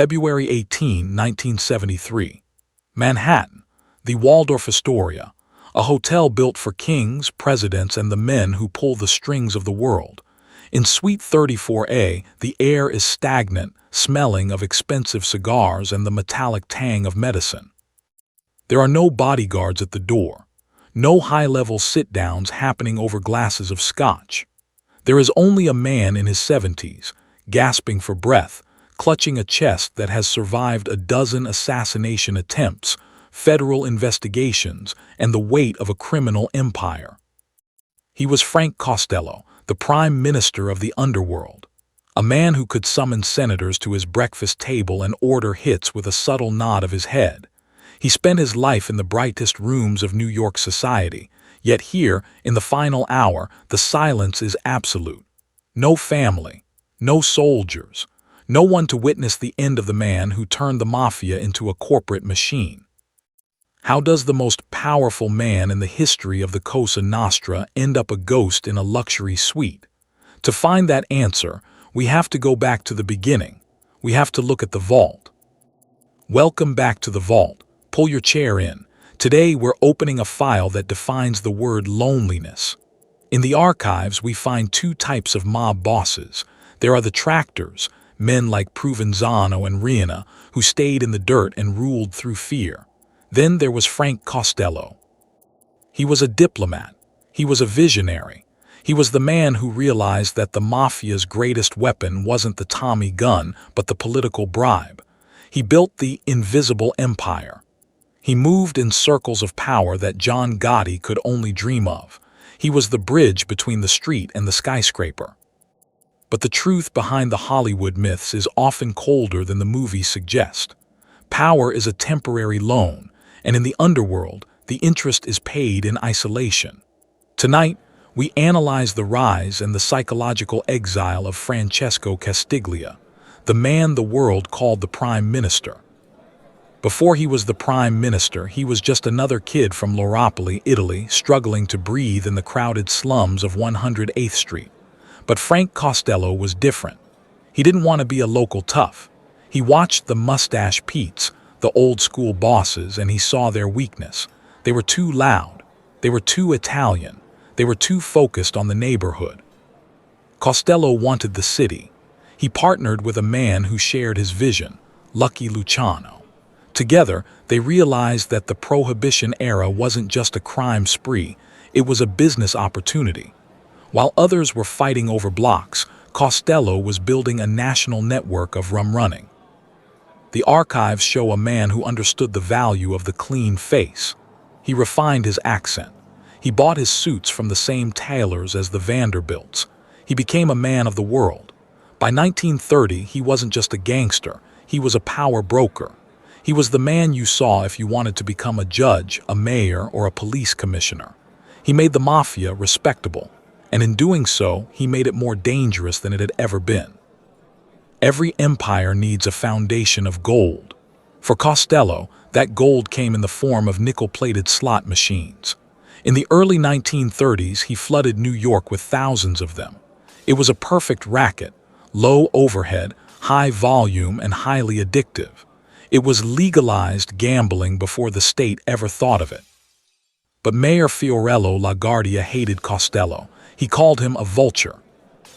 February 18, 1973. Manhattan, the Waldorf Astoria, a hotel built for kings, presidents, and the men who pull the strings of the world. In Suite 34A, the air is stagnant, smelling of expensive cigars and the metallic tang of medicine. There are no bodyguards at the door, no high-level sit-downs happening over glasses of scotch. There is only a man in his 70s, gasping for breath, clutching a chest that has survived a dozen assassination attempts, federal investigations, and the weight of a criminal empire. He was Frank Costello, the Prime Minister of the Underworld, a man who could summon senators to his breakfast table and order hits with a subtle nod of his head. He spent his life in the brightest rooms of New York society, yet here, in the final hour, the silence is absolute. No family, no soldiers, no one to witness the end of the man who turned the mafia into a corporate machine. How does the most powerful man in the history of the Cosa Nostra end up a ghost in a luxury suite? To find that answer, we have to go back to the beginning. We have to look at the vault. Welcome back to the vault. Pull your chair in. Today we're opening a file that defines the word loneliness. In the archives, we find two types of mob bosses. There are the tractors, men like Provenzano and Riina, who stayed in the dirt and ruled through fear. Then there was Frank Costello. He was a diplomat. He was a visionary. He was the man who realized that the mafia's greatest weapon wasn't the Tommy gun, but the political bribe. He built the invisible empire. He moved in circles of power that John Gotti could only dream of. He was the bridge between the street and the skyscraper. But the truth behind the Hollywood myths is often colder than the movies suggest. Power is a temporary loan, and in the underworld, the interest is paid in isolation. Tonight, we analyze the rise and the psychological exile of Francesco Castiglia, the man the world called the Prime Minister. Before he was the Prime Minister, he was just another kid from Loropoli, Italy, struggling to breathe in the crowded slums of 108th Street. But Frank Costello was different. He didn't want to be a local tough. He watched the mustache Petes, the old-school bosses, and he saw their weakness. They were too loud. They were too Italian. They were too focused on the neighborhood. Costello wanted the city. He partnered with a man who shared his vision, Lucky Luciano. Together, they realized that the Prohibition era wasn't just a crime spree, it was a business opportunity. While others were fighting over blocks, Costello was building a national network of rum running. The archives show a man who understood the value of the clean face. He refined his accent. He bought his suits from the same tailors as the Vanderbilts. He became a man of the world. By 1930, he wasn't just a gangster, he was a power broker. He was the man you saw if you wanted to become a judge, a mayor, or a police commissioner. He made the mafia respectable, and in doing so, he made it more dangerous than it had ever been. Every empire needs a foundation of gold. For Costello, that gold came in the form of nickel-plated slot machines. In the early 1930s, he flooded New York with thousands of them. It was a perfect racket, low overhead, high volume, and highly addictive. It was legalized gambling before the state ever thought of it. But Mayor Fiorello LaGuardia hated Costello. He called him a vulture.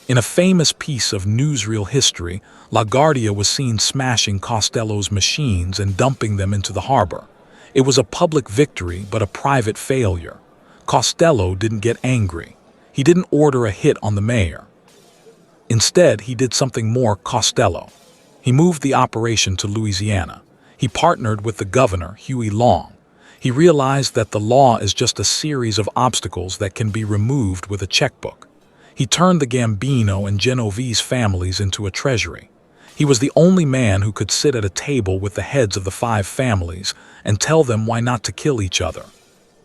In a famous piece of newsreel history, LaGuardia was seen smashing Costello's machines and dumping them into the harbor. It was a public victory, but a private failure. Costello didn't get angry. He didn't order a hit on the mayor. Instead, he did something more Costello. He moved the operation to Louisiana. He partnered with the governor, Huey Long. He realized that the law is just a series of obstacles that can be removed with a checkbook. He turned the Gambino and Genovese families into a treasury. He was the only man who could sit at a table with the heads of the 5 families and tell them why not to kill each other.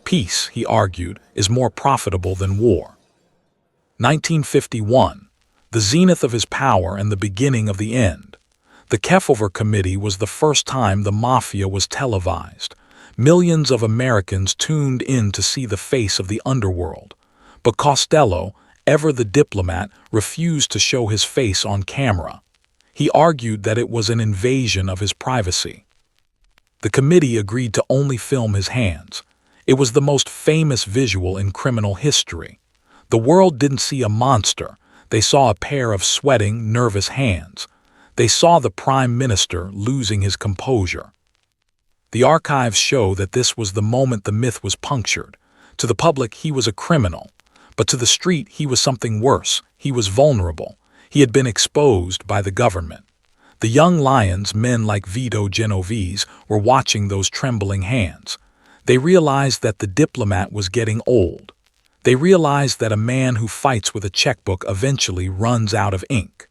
Peace, he argued, is more profitable than war. 1951, the zenith of his power and the beginning of the end. The Kefauver Committee was the first time the mafia was televised. Millions of Americans tuned in to see the face of the underworld. But Costello, ever the diplomat, refused to show his face on camera. He argued that it was an invasion of his privacy. The committee agreed to only film his hands. It was the most famous visual in criminal history. The world didn't see a monster. They saw a pair of sweating, nervous hands. They saw the Prime Minister losing his composure. The archives show that this was the moment the myth was punctured. To the public, he was a criminal. But to the street, he was something worse. He was vulnerable. He had been exposed by the government. The young lions, men like Vito Genovese, were watching those trembling hands. They realized that the diplomat was getting old. They realized that a man who fights with a checkbook eventually runs out of ink.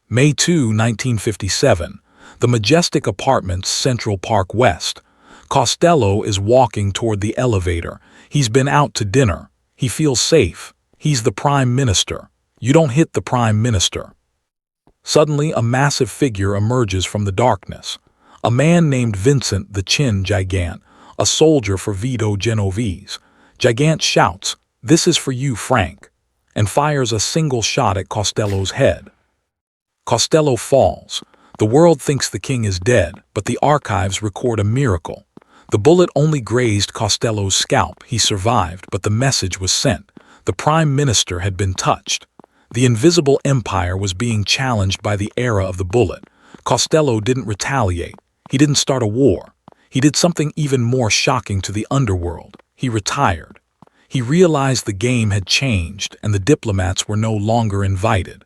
May 2, 1957, the majestic apartments, Central Park West. Costello is walking toward the elevator. He's been out to dinner. He feels safe. He's the Prime Minister. You don't hit the Prime Minister. Suddenly, a massive figure emerges from the darkness. A man named Vincent the Chin Gigante, a soldier for Vito Genovese. Gigante shouts, "This is for you, Frank," and fires a single shot at Costello's head. Costello falls. The world thinks the king is dead, but the archives record a miracle. The bullet only grazed Costello's scalp. He survived, but the message was sent. The Prime Minister had been touched. The invisible empire was being challenged by the era of the bullet. Costello didn't retaliate. He didn't start a war. He did something even more shocking to the underworld. He retired. He realized the game had changed and the diplomats were no longer invited.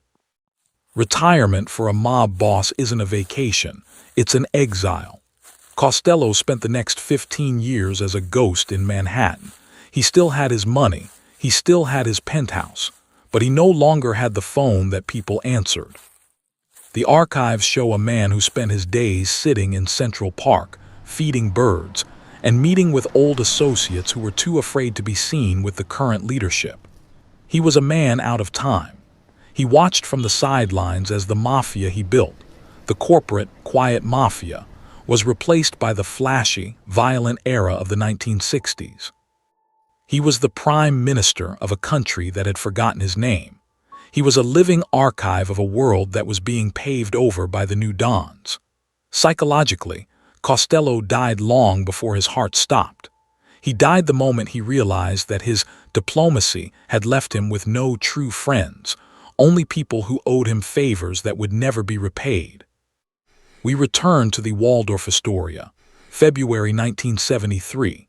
Retirement for a mob boss isn't a vacation. It's an exile. Costello spent the next 15 years as a ghost in Manhattan. He still had his money. He still had his penthouse. But he no longer had the phone that people answered. The archives show a man who spent his days sitting in Central Park, feeding birds, and meeting with old associates who were too afraid to be seen with the current leadership. He was a man out of time. He watched from the sidelines as the mafia he built, the corporate, quiet mafia, was replaced by the flashy, violent era of the 1960s. He was the Prime Minister of a country that had forgotten his name. He was a living archive of a world that was being paved over by the new dawns. Psychologically, Costello died long before his heart stopped. He died the moment he realized that his diplomacy had left him with no true friends, only people who owed him favors that would never be repaid. We return to the Waldorf Astoria, February 1973.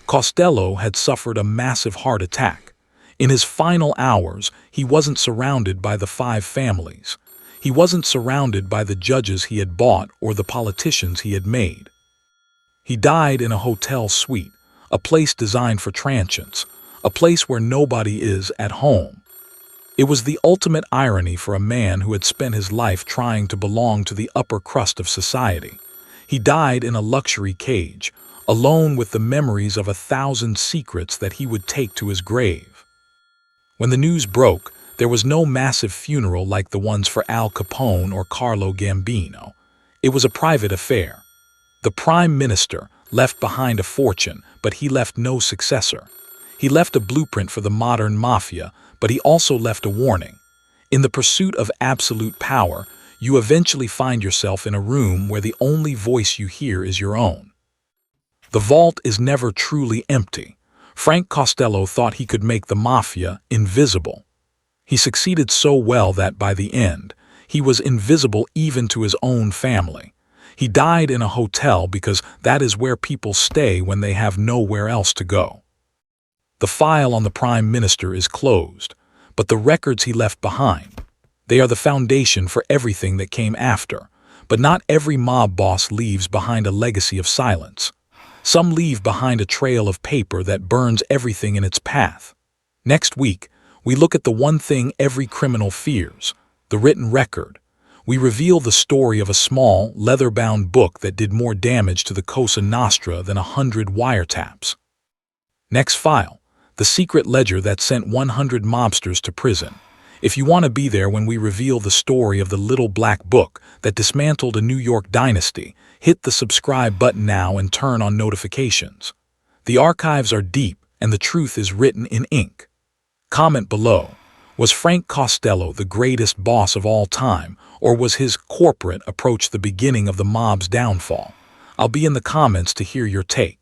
Costello had suffered a massive heart attack. In his final hours, he wasn't surrounded by the 5 families. He wasn't surrounded by the judges he had bought or the politicians he had made. He died in a hotel suite, a place designed for transients, a place where nobody is at home. It was the ultimate irony for a man who had spent his life trying to belong to the upper crust of society. He died in a luxury cage, alone with the memories of 1,000 secrets that he would take to his grave. When the news broke, there was no massive funeral like the ones for Al Capone or Carlo Gambino. It was a private affair. The Prime Minister left behind a fortune, but he left no successor. He left a blueprint for the modern mafia, but he also left a warning. In the pursuit of absolute power, you eventually find yourself in a room where the only voice you hear is your own. The vault is never truly empty. Frank Costello thought he could make the mafia invisible. He succeeded so well that by the end, he was invisible even to his own family. He died in a hotel because that is where people stay when they have nowhere else to go. The file on the Prime Minister is closed, but the records he left behind, they are the foundation for everything that came after. But not every mob boss leaves behind a legacy of silence. Some leave behind a trail of paper that burns everything in its path. Next week, we look at the one thing every criminal fears, the written record. We reveal the story of a small, leather-bound book that did more damage to the Cosa Nostra than 100 wiretaps. Next file, the secret ledger that sent 100 mobsters to prison. If you want to be there when we reveal the story of the little black book that dismantled a New York dynasty, hit the subscribe button now and turn on notifications. The archives are deep and the truth is written in ink. Comment below. Was Frank Costello the greatest boss of all time, or was his corporate approach the beginning of the mob's downfall? I'll be in the comments to hear your take.